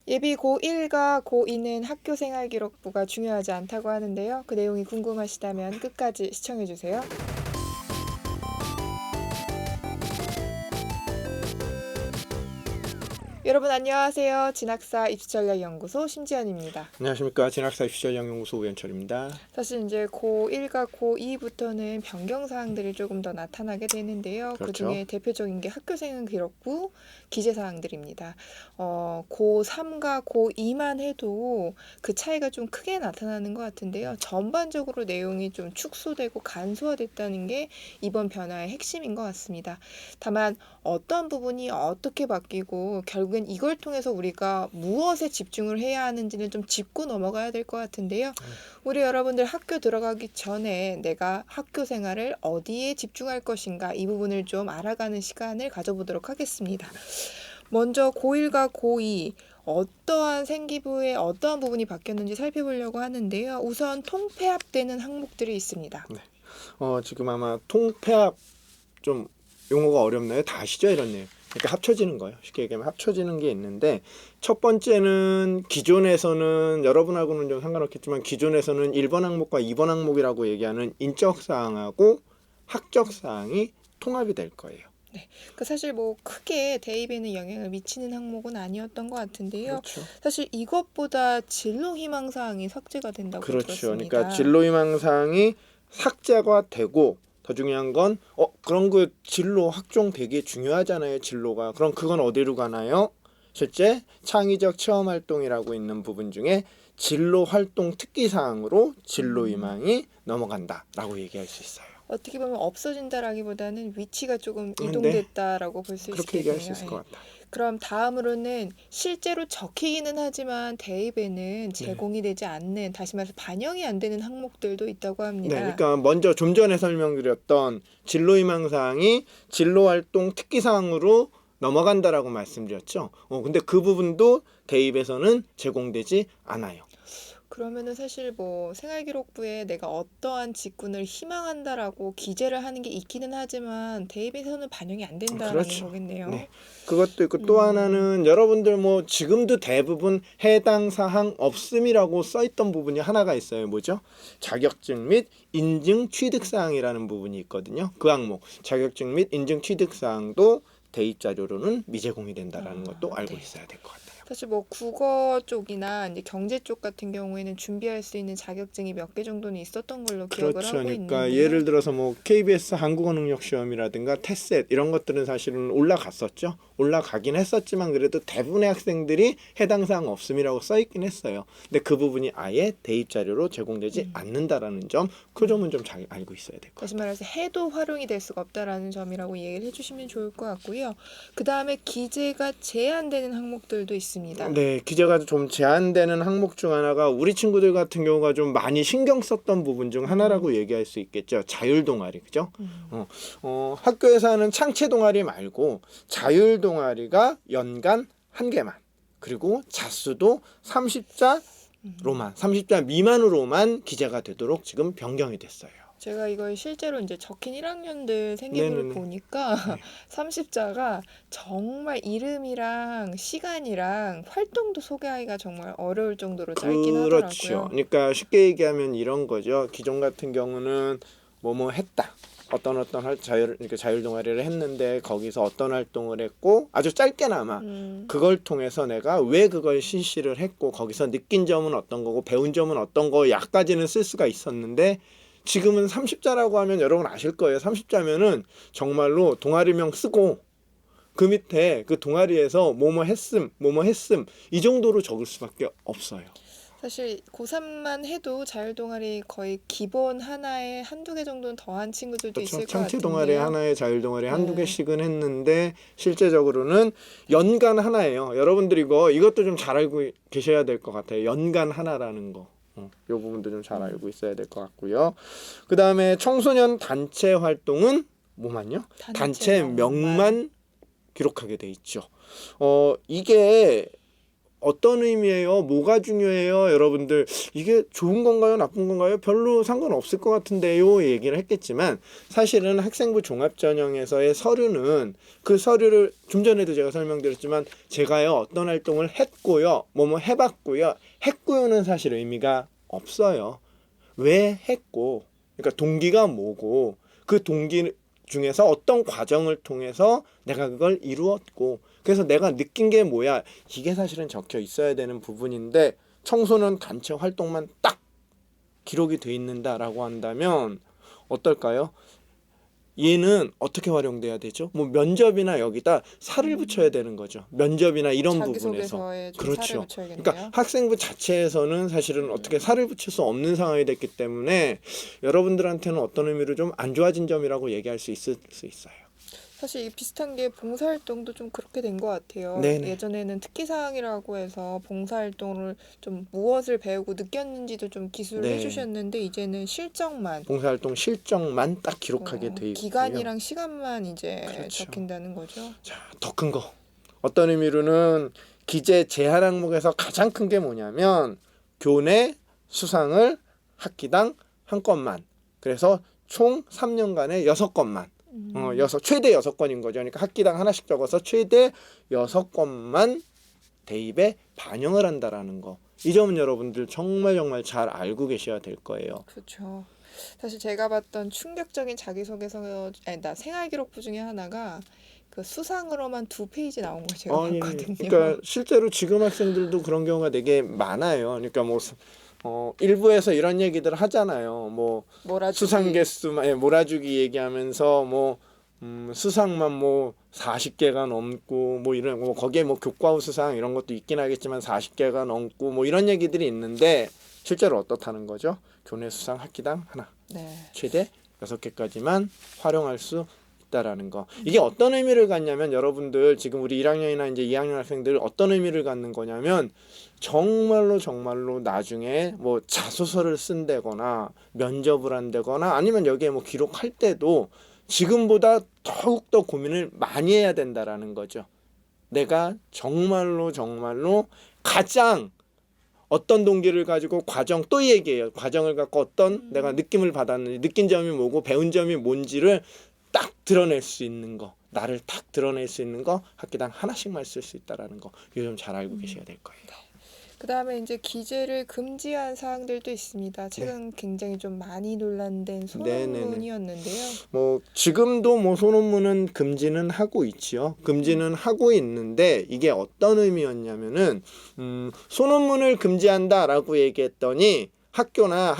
예비 고1과 고2는 학교생활 기록부가 중요하지 않다고 하는데요. 그 내용이 궁금하시다면 끝까지 시청해주세요. 여러분 안녕하세요. 진학사 입시전략연구소 심지연입니다. 안녕하십니까. 진학사 입시전략연구소 우현철입니다. 사실 이제 고1과 고2부터는 변경사항들이 조금 더 나타나게 되는데요. 그렇죠. 그중에 대표적인 게 학교생활 기록부 기재사항들입니다. 고3과 고2만 해도 그 차이가 좀 크게 나타나는 것 같은데요. 전반적으로 내용이 좀 축소되고 간소화됐다는 게 이번 변화의 핵심인 것 같습니다. 다만 어떤 부분이 어떻게 바뀌고 결국엔 이걸 통해서 우리가 무엇에 집중을 해야 하는지는 좀 짚고 넘어가야 될 것 같은데요. 우리 여러분들 학교 들어가기 전에 내가 학교 생활을 어디에 집중할 것인가 이 부분을 좀 알아가는 시간을 가져보도록 하겠습니다. 먼저 고1과 고2 어떠한 생기부에 어떠한 부분이 바뀌었는지 살펴보려고 하는데요. 우선 통폐합되는 항목들이 있습니다. 지금 아마 통폐합 좀 용어가 어렵나요? 다 아시죠? 이렇네요. 그러니까 합쳐지는 거예요. 쉽게 얘기하면 합쳐지는 게 있는데 첫 번째는 기존에서는 여러분하고는 좀 상관없겠지만 기존에서는 1번 항목과 2번 항목이라고 얘기하는 인적 사항하고 학적 사항이 통합이 될 거예요. 네, 사실 뭐 크게 대입에는 영향을 미치는 항목은 아니었던 것 같은데요. 그렇죠. 사실 이것보다 진로 희망 사항이 삭제가 된다고 그렇죠. 들었습니다. 그러니까 진로 희망 사항이 삭제가 되고 더 중요한 건 그런 그 진로 학종 되게 중요하잖아요. 진로가. 그럼 그건 어디로 가나요? 실제 창의적 체험 활동이라고 있는 부분 중에 진로 활동 특기 사항으로 진로 희망이 넘어간다라고 얘기할 수 있어요. 어떻게 보면 없어진다라기보다는 위치가 조금 네. 이동됐다라고 볼 수 그렇게 있겠네요. 얘기할 수 있을 것 같아요. 그럼 다음으로는 실제로 적히기는 하지만 대입에는 제공이 되지 않는, 다시 말해서 반영이 안 되는 항목들도 있다고 합니다. 네, 그러니까 먼저 좀 전에 설명드렸던 진로 희망 사항이 진로 활동 특기 사항으로 넘어간다라고 말씀드렸죠. 근데 그 부분도 대입에서는 제공되지 않아요. 그러면은 사실 뭐 생활기록부에 내가 어떠한 직군을 희망한다라고 기재를 하는 게 있기는 하지만 대입에서는 반영이 안 된다라는 그렇죠. 거겠네요. 네. 그것도 있고 또 하나는 여러분들 뭐 지금도 대부분 해당 사항 없음이라고 써있던 부분이 하나가 있어요. 뭐죠? 자격증 및 인증 취득 사항이라는 부분이 있거든요. 그 항목 자격증 및 인증 취득 사항도 대입 자료로는 미제공이 된다라는 것도 알고 있어야 될 것 같아요. 사실 뭐 국어 쪽이나 이제 경제 쪽 같은 경우에는 준비할 수 있는 자격증이 몇 개 정도는 있었던 걸로 기억을 그렇죠. 하고 그러니까 있는데요. 예를 들어서 뭐 KBS 한국어 능력 시험이라든가 테셋 이런 것들은 사실은 올라갔었죠. 올라가긴 했었지만 그래도 대부분의 학생들이 해당 사항 없음이라고 써 있긴 했어요. 근데 그 부분이 아예 대입 자료로 제공되지 않는다라는 점, 그 점은 좀 잘 알고 있어야 될 것 같아요. 다시 말해서 해도 활용이 될 수가 없다라는 점이라고 얘기를 해주시면 좋을 것 같고요. 그 다음에 기재가 제한되는 항목들도 있습니다. 네, 기재가 좀 제한되는 항목 중 하나가 우리 친구들 같은 경우가 좀 많이 신경 썼던 부분 중 하나라고 얘기할 수 있겠죠. 자율 동아리, 그죠? 학교에서 하는 창체 동아리 말고 자율 동아리가 연간 1개만, 그리고 자수도 30자로만, 30자 미만으로만 기재가 되도록 지금 변경이 됐어요. 제가 이걸 실제로 이제 적힌 1학년들 생기부를 보니까 30자가 정말 이름이랑 시간이랑 활동도 소개하기가 정말 어려울 정도로 짧긴 하더라고요. 그렇죠. 그러니까 쉽게 얘기하면 이런 거죠. 기존 같은 경우는 뭐뭐 했다. 어떤 자율 동아리를 했는데 거기서 어떤 활동을 했고 아주 짧게나마 그걸 통해서 내가 왜 그걸 실시를 했고 거기서 느낀 점은 어떤 거고 배운 점은 어떤 거 약까지는 쓸 수가 있었는데 지금은 30자라고 하면 여러분 아실 거예요. 30자면은 정말로 동아리명 쓰고 그 밑에 그 동아리에서 뭐뭐 했음 이 정도로 적을 수밖에 없어요. 사실 고3만 해도 자율동아리 거의 기본 하나에 한두 개 정도는 더한 친구들도 있을 것 같은데요. 창체 동아리 하나에 자율 동아리 한두 개씩은 했는데 실제적으로는 연간 하나예요. 여러분들 이것도 좀 잘 알고 계셔야 될 것 같아요. 연간 하나라는 거. 이 부분도 좀 잘 알고 있어야 될 것 같고요. 그 다음에 청소년 단체 활동은 뭐만요? 단체 명만 기록하게 돼 있죠. 이게 어떤 의미예요? 뭐가 중요해요? 여러분들 이게 좋은 건가요? 나쁜 건가요? 별로 상관없을 것 같은데요. 얘기를 했겠지만 사실은 학생부 종합전형에서의 서류는 그 서류를 좀 전에도 제가 설명드렸지만 제가요 어떤 활동을 했고요. 뭐뭐 해봤고요. 했고요는 사실 의미가 없어요. 왜 했고 그러니까 동기가 뭐고 그 동기 중에서 어떤 과정을 통해서 내가 그걸 이루었고 그래서 내가 느낀 게 뭐야 이게 사실은 적혀 있어야 되는 부분인데 청소년 단체 활동만 딱 기록이 돼 있는다라고 한다면 어떨까요? 얘는 어떻게 활용돼야 되죠? 뭐 면접이나 여기다 살을 붙여야 되는 거죠. 면접이나 이런 부분에서. 자기소개서에 좀 살을 그렇죠. 붙여야겠네요. 그러니까 학생부 자체에서는 사실은 어떻게 살을 붙일 수 없는 상황이 됐기 때문에 여러분들한테는 어떤 의미로 좀 안 좋아진 점이라고 얘기할 수 있을 수 있어요. 사실 이 비슷한 게 봉사활동도 좀 그렇게 된 것 같아요. 네네. 예전에는 특기사항이라고 해서 봉사활동을 좀 무엇을 배우고 느꼈는지도 좀 기술을 네. 해주셨는데 이제는 실적만 봉사활동 실적만 딱 기록하게 돼 있고요. 기간이랑 시간만 이제 그렇죠. 적힌다는 거죠. 자, 더 큰 거. 어떤 의미로는 기재 제한 항목에서 가장 큰 게 뭐냐면 교내 수상을 학기당 한 건만. 그래서 총 3년간에 6건만. 최대 6건인 거죠. 그러니까 학기당 하나씩 적어서 최대 6건만 대입에 반영을 한다라는 거. 이 점은 여러분들 정말 정말 잘 알고 계셔야 될 거예요. 그렇죠. 사실 제가 봤던 충격적인 자기소개서, 생활기록부 중에 하나가 그 수상으로만 2페이지 나온 거 제가 예. 봤거든요. 그러니까 실제로 지금 학생들도 그런 경우가 되게 많아요. 그러니까 뭐 일부에서 이런 얘기들 하잖아요. 뭐 몰아주기. 수상 개수만 몰아주기 얘기하면서 뭐 수상만 뭐 40개가 넘고 뭐 이런 뭐 거기에 뭐 교과후 수상 이런 것도 있긴 하겠지만 40개가 넘고 뭐 이런 얘기들이 있는데 실제로 어떻다는 거죠? 교내 수상 학기당 하나. 네. 최대 6개까지만 활용할 수 있다라는 거. 이게 어떤 의미를 갖냐면 여러분들 지금 우리 1학년이나 이제 2학년 학생들 어떤 의미를 갖는 거냐면 정말로 정말로 나중에 뭐 자소서를 쓴다거나 면접을 한다거나 아니면 여기에 뭐 기록할 때도 지금보다 더욱더 고민을 많이 해야 된다라는 거죠. 내가 정말로 정말로 가장 어떤 동기를 가지고 과정 또 얘기해요. 과정을 갖고 어떤 내가 느낌을 받았는지 느낀 점이 뭐고 배운 점이 뭔지를 딱 드러낼 수 있는 거. 나를 딱 드러낼 수 있는 거 학기당 하나씩만 쓸 수 있다라는 거. 이거 좀 잘 알고 계셔야 될 거예요. 그다음에 이제 기재를 금지한 사항들도 있습니다. 최근 굉장히 좀 많이 논란된 소논문이었는데요. 뭐 지금도 뭐 소논문은 금지는 하고 있지요. 금지는 하고 있는데 이게 어떤 의미였냐면은 소논문을 금지한다라고 얘기했더니 학교나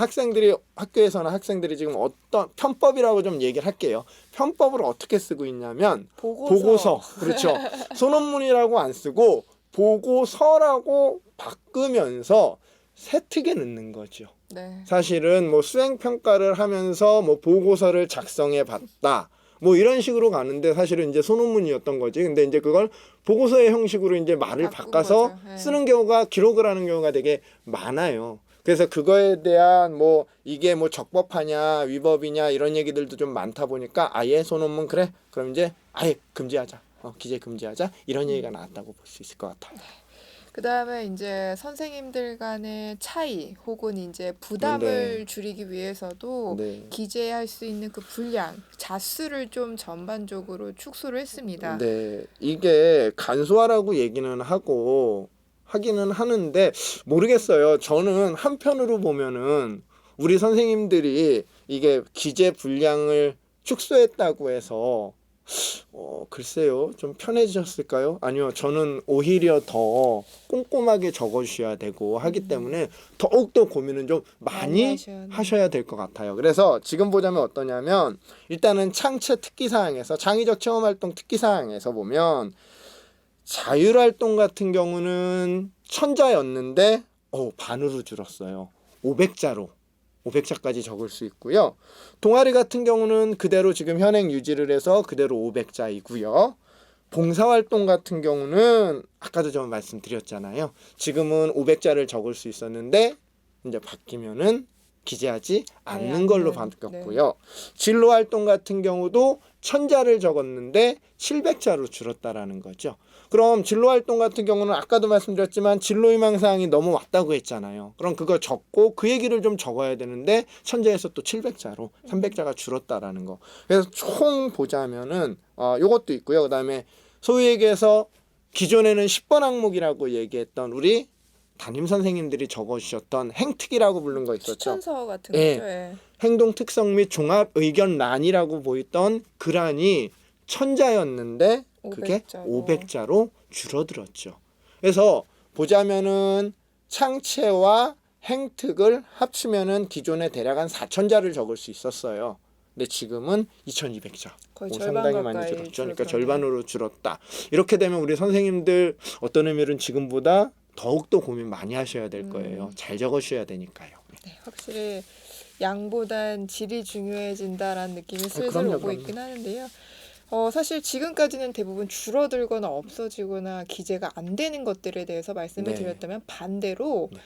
학교에서나 학생들이 지금 어떤 편법이라고 좀 얘기를 할게요. 편법을 어떻게 쓰고 있냐면 보고서. 그렇죠. 소논문이라고 안 쓰고 보고서라고 바꾸면서 세특에 넣는 거죠. 네. 사실은 뭐 수행 평가를 하면서 뭐 보고서를 작성해 봤다. 뭐 이런 식으로 가는데 사실은 이제 소논문이었던 거지. 근데 이제 그걸 보고서의 형식으로 이제 말을 바꿔서 거죠. 네. 쓰는 경우가 기록을 하는 경우가 되게 많아요. 그래서 그거에 대한 뭐 이게 뭐 적법하냐 위법이냐 이런 얘기들도 좀 많다 보니까 아예 소논문 그래 그럼 이제 아예 금지하자. 기재 금지하자 이런 얘기가 나왔다고 볼 수 있을 것 같아요. 그다음에 이제 선생님들 간의 차이 혹은 이제 부담을 네. 줄이기 위해서도 네. 기재할 수 있는 그 분량, 자수를 좀 전반적으로 축소를 했습니다. 네, 이게 간소화라고 얘기는 하기는 하는데 모르겠어요. 저는 한편으로 보면은 우리 선생님들이 이게 기재 분량을 축소했다고 해서 글쎄요. 좀 편해지셨을까요? 아니요. 저는 오히려 더 꼼꼼하게 적어주셔야 되고 하기 때문에 더욱더 고민은 좀 많이 하셔야 될 것 같아요. 그래서 지금 보자면 어떠냐면 일단은 창체 특기사항에서 창의적 체험활동 특기사항에서 보면 자율활동 같은 경우는 1000자였는데 반으로 줄었어요. 500자까지 적을 수 있고요. 동아리 같은 경우는 그대로 지금 현행 유지를 해서 그대로 500자이고요. 봉사활동 같은 경우는 아까도 좀 말씀드렸잖아요. 지금은 500자를 적을 수 있었는데 이제 바뀌면은 기재하지 않는 걸로 바뀌었고요. 네. 진로활동 같은 경우도 1000자를 적었는데 700자로 줄었다라는 거죠. 그럼 진로 활동 같은 경우는 아까도 말씀드렸지만 진로 희망 사항이 너무 왔다고 했잖아요. 그럼 그거 적고 그 얘기를 좀 적어야 되는데 천재에서 또 700자로 300자가 줄었다라는 거. 그래서 총 보자면은 요것도 있고요. 그다음에 소위 얘기해서 기존에는 10번 항목이라고 얘기했던 우리 담임 선생님들이 적어주셨던 행특이라고 부른 거 있었죠. 추천서 같은 예. 거죠. 예. 행동 특성 및 종합 의견란이라고 보였던 글안이 1000자였는데 그게 500자로. 500자로 줄어들었죠. 그래서 보자면은 창체와 행특을 합치면은 기존에 대략 한 4000자를 적을 수 있었어요. 근데 지금은 2200자. 거의 상당히 절반 많이 가까이 줄었죠. 그러니까 줄었네요. 절반으로 줄었다. 이렇게 되면 우리 선생님들 어떤 의미로는 지금보다 더욱더 고민 많이 하셔야 될 거예요. 잘 적으셔야 되니까요. 네, 확실히 양보단 질이 중요해진다라는 느낌이 슬슬 그럼요, 오고 그럼요. 있긴 하는데요. 사실 지금까지는 대부분 줄어들거나 없어지거나 기재가 안 되는 것들에 대해서 말씀을 네. 드렸다면 반대로 네.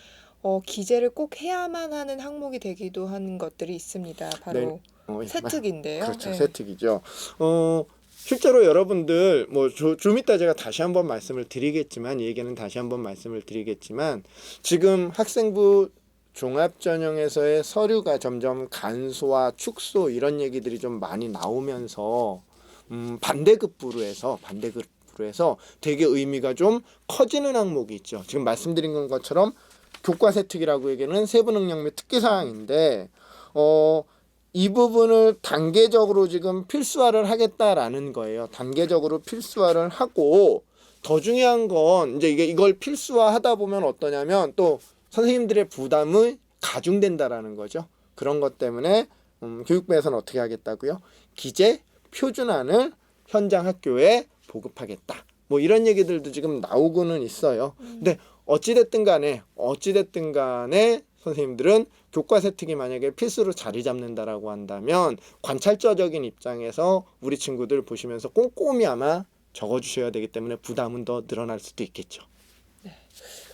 기재를 꼭 해야만 하는 항목이 되기도 하는 것들이 있습니다. 바로 예, 세특인데요. 그렇죠. 네. 세특이죠. 실제로 여러분들 좀 이따 제가 다시 한번 말씀을 드리겠지만 이 얘기는 다시 한번 말씀을 드리겠지만 지금 학생부 종합전형에서의 서류가 점점 간소화, 축소 이런 얘기들이 좀 많이 나오면서 반대급부로 해서 되게 의미가 좀 커지는 항목이 있죠. 지금 말씀드린 것처럼 교과 세특이라고 얘기는 세부 능력 및 특기 사항인데 이 부분을 단계적으로 지금 필수화를 하겠다라는 거예요. 단계적으로 필수화를 하고 더 중요한 건 이제 이걸 필수화하다 보면 어떠냐면 또 선생님들의 부담이 가중된다라는 거죠. 그런 것 때문에 교육부에서는 어떻게 하겠다고요? 기재 표준안을 현장 학교에 보급하겠다. 뭐 이런 얘기들도 지금 나오고는 있어요. 근데 어찌됐든 간에 선생님들은 교과 세특이 만약에 필수로 자리 잡는다라고 한다면 관찰자적인 입장에서 우리 친구들 보시면서 꼼꼼히 아마 적어주셔야 되기 때문에 부담은 더 늘어날 수도 있겠죠.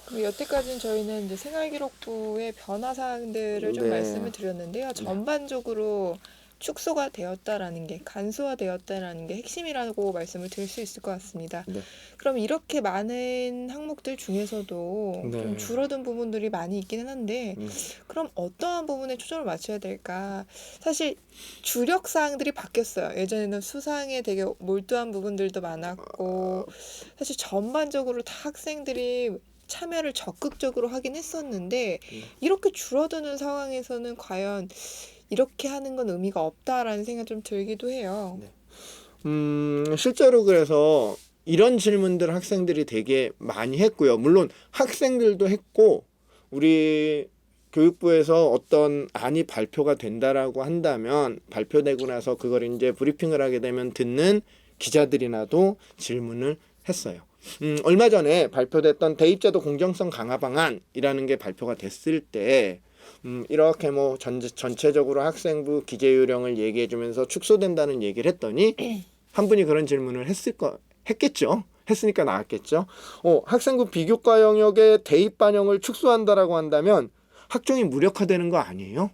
그럼 여태까지는 저희는 이제 생활기록부의 변화 사항들을 좀 네. 말씀을 드렸는데요. 전반적으로 축소가 되었다라는 게 간소화되었다라는 게 핵심이라고 말씀을 드릴 수 있을 것 같습니다. 네. 그럼 이렇게 많은 항목들 중에서도 네. 좀 줄어든 부분들이 많이 있기는 한데 그럼 어떠한 부분에 초점을 맞춰야 될까? 사실 주력 사항들이 바뀌었어요. 예전에는 수상에 되게 몰두한 부분들도 많았고 사실 전반적으로 다 학생들이 참여를 적극적으로 하긴 했었는데 이렇게 줄어드는 상황에서는 과연 이렇게 하는 건 의미가 없다라는 생각이 좀 들기도 해요. 실제로 그래서 이런 질문들 학생들이 되게 많이 했고요. 물론 학생들도 했고 우리 교육부에서 어떤 안이 발표가 된다라고 한다면 발표되고 나서 그걸 이제 브리핑을 하게 되면 듣는 기자들이나도 질문을 했어요. 얼마 전에 발표됐던 대입제도 공정성 강화 방안이라는 게 발표가 됐을 때 이렇게 뭐 전체적으로 학생부 기재 요령을 얘기해 주면서 축소된다는 얘기를 했더니 한 분이 그런 질문을 했겠죠. 했으니까 나왔겠죠. 학생부 비교과 영역의 대입 반영을 축소한다라고 한다면 학종이 무력화되는 거 아니에요?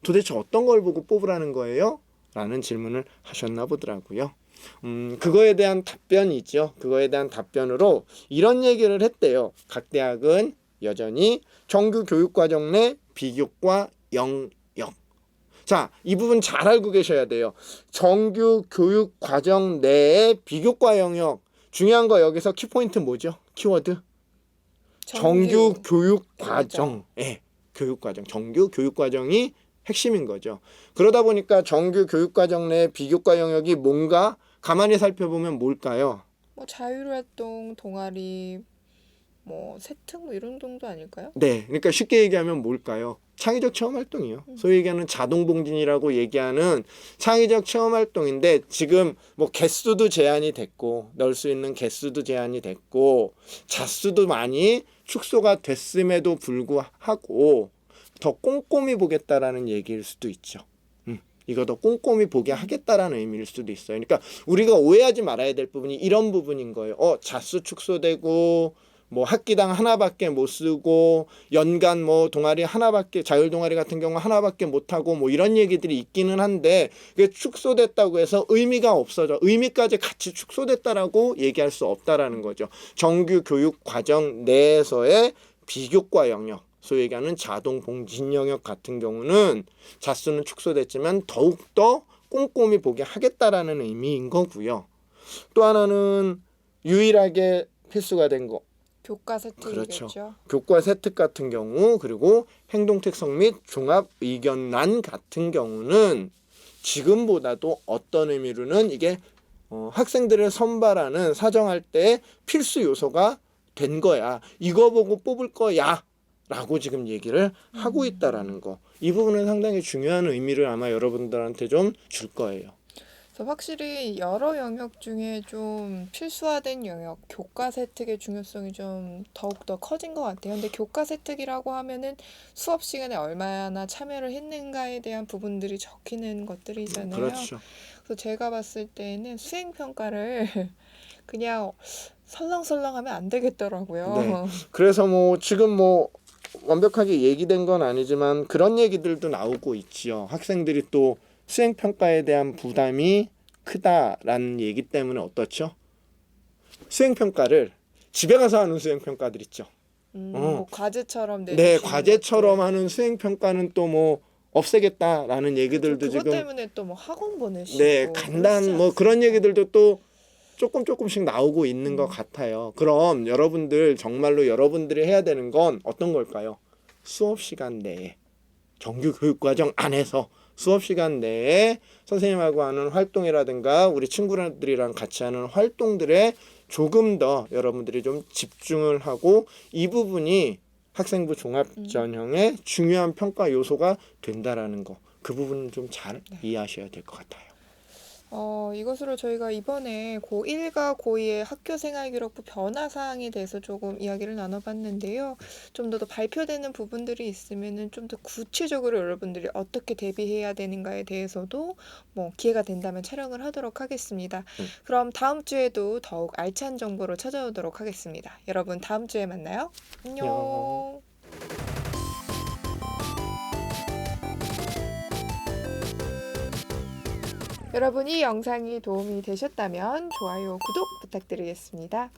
도대체 어떤 걸 보고 뽑으라는 거예요? 라는 질문을 하셨나 보더라고요. 그거에 대한 답변이죠. 그거에 대한 답변으로 이런 얘기를 했대요. 각 대학은 여전히 정규 교육과정 내 비교과 영역. 자, 이 부분 잘 알고 계셔야 돼요. 정규 교육과정 내의 비교과 영역. 중요한 거 여기서 키포인트 뭐죠? 키워드? 정규 교육과정. 예, 교육과정. 정규 교육과정이 핵심인 거죠. 그러다 보니까 정규 교육과정 내 비교과 영역이 뭔가 가만히 살펴보면 뭘까요? 뭐 자율활동, 동아리, 뭐 세특 뭐 이런 정도 아닐까요? 네, 그러니까 쉽게 얘기하면 뭘까요? 창의적 체험활동이요. 소위 얘기하는 자동봉진이라고 얘기하는 창의적 체험활동인데 지금 뭐 개수도 제한이 됐고 넣을 수 있는 개수도 제한이 됐고 자수도 많이 축소가 됐음에도 불구하고 더 꼼꼼히 보겠다라는 얘기일 수도 있죠. 이거 더 꼼꼼히 보게 하겠다라는 의미일 수도 있어요. 그러니까 우리가 오해하지 말아야 될 부분이 이런 부분인 거예요. 자수 축소되고 뭐 학기당 하나밖에 못 쓰고 연간 뭐 동아리 하나밖에 자율 동아리 같은 경우 하나밖에 못 하고 뭐 이런 얘기들이 있기는 한데 그게 축소됐다고 해서 의미가 없어져. 의미까지 같이 축소됐다라고 얘기할 수 없다라는 거죠. 정규 교육 과정 내에서의 비교과 영역, 소위 얘기하는 자동 봉진 영역 같은 경우는 자수는 축소됐지만 더욱더 꼼꼼히 보게 하겠다라는 의미인 거고요. 또 하나는 유일하게 필수가 된 거. 교과 세특이겠죠. 그렇죠. 교과 세특 같은 경우 그리고 행동 특성 및 종합 의견란 같은 경우는 지금보다도 어떤 의미로는 이게 학생들을 선발하는 사정할 때 필수 요소가 된 거야. 이거 보고 뽑을 거야. 라고 지금 얘기를 하고 있다라는 거. 이 부분은 상당히 중요한 의미를 아마 여러분들한테 좀 줄 거예요. 그래서 확실히 여러 영역 중에 좀 필수화된 영역, 교과 세특의 중요성이 좀 더욱더 커진 것 같아요. 근데 교과 세특이라고 하면은 수업 시간에 얼마나 참여를 했는가에 대한 부분들이 적히는 것들이잖아요. 그렇죠. 그래서 제가 봤을 때는 수행평가를 그냥 설렁설렁하면 안 되겠더라고요. 네. 그래서 뭐 지금 뭐 완벽하게 얘기된 건 아니지만 그런 얘기들도 나오고 있지요. 학생들이 또 수행평가에 대한 부담이 크다라는 얘기 때문에 어떻죠? 수행평가를 집에 가서 하는 수행평가들 있죠. 뭐 과제처럼 네, 내주시는 과제처럼 것들. 하는 수행평가는 또 뭐 없애겠다라는 얘기들도 그것 지금 때문에 또 뭐 학원 보내시고 네, 그러시지 간단 뭐 그런 않습니까? 얘기들도 또 조금씩 나오고 있는 것 같아요. 그럼 여러분들 정말로 여러분들이 해야 되는 건 어떤 걸까요? 수업 시간 내에 정규 교육 과정 안에서 수업 시간 내에 선생님하고 하는 활동이라든가 우리 친구들이랑 같이 하는 활동들에 조금 더 여러분들이 좀 집중을 하고 이 부분이 학생부 종합 전형의 중요한 평가 요소가 된다라는 거. 그 부분은 좀 잘 이해하셔야 될 것 같아요. 이것으로 저희가 이번에 고1과 고2의 학교생활기록부 변화사항에 대해서 조금 이야기를 나눠봤는데요. 좀 더 발표되는 부분들이 있으면은 좀 더 구체적으로 여러분들이 어떻게 대비해야 되는가에 대해서도 뭐 기회가 된다면 촬영을 하도록 하겠습니다. 그럼 다음 주에도 더욱 알찬 정보로 찾아오도록 하겠습니다. 여러분 다음 주에 만나요. 안녕. 여러분 이 영상이 도움이 되셨다면 좋아요, 구독 부탁드리겠습니다.